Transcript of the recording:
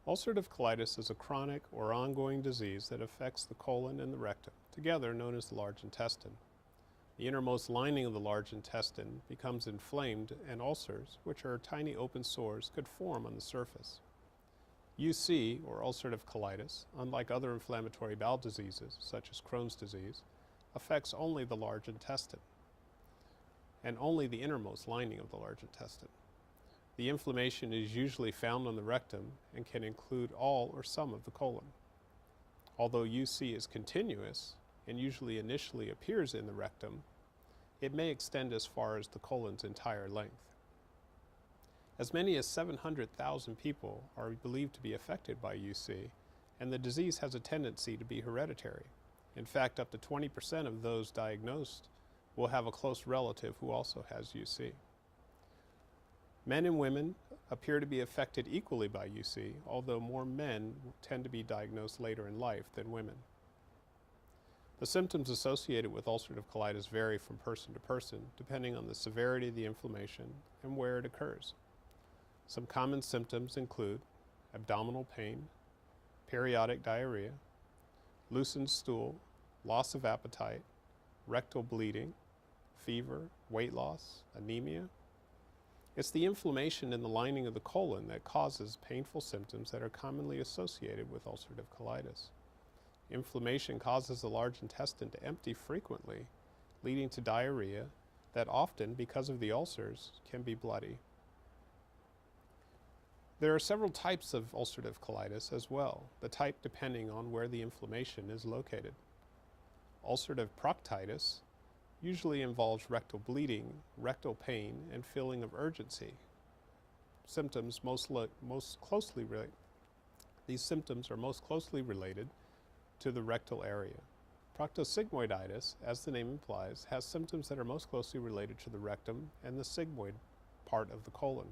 Ulcerative colitis is a chronic or ongoing disease that affects the colon and the rectum, together known as the large intestine. The innermost lining of the large intestine becomes inflamed and ulcers, which are tiny open sores, could form on the surface. UC, or ulcerative colitis, unlike other inflammatory bowel diseases, such as Crohn's disease, affects only the large intestine and only the innermost lining of the large intestine. The inflammation is usually found on the rectum and can include all or some of the colon. Although UC is continuous and usually initially appears in the rectum, it may extend as far as the colon's entire length. As many as 700,000 people are believed to be affected by UC, and the disease has a tendency to be hereditary. In fact, up to 20% of those diagnosed will have a close relative who also has UC. Men and women appear to be affected equally by UC, although more men tend to be diagnosed later in life than women. The symptoms associated with ulcerative colitis vary from person to person, depending on the severity of the inflammation and where it occurs. Some common symptoms include abdominal pain, periodic diarrhea, loosened stool, loss of appetite, rectal bleeding, fever, weight loss, anemia. It's the inflammation in the lining of the colon that causes painful symptoms that are commonly associated with ulcerative colitis. Inflammation causes the large intestine to empty frequently, leading to diarrhea that often, because of the ulcers, can be bloody. There are several types of ulcerative colitis as well, the type depending on where the inflammation is located. Ulcerative proctitis usually involves rectal bleeding, rectal pain, and feeling of urgency. These symptoms are most closely related to the rectal area. Proctosigmoiditis, as the name implies, has symptoms that are most closely related to the rectum and the sigmoid part of the colon.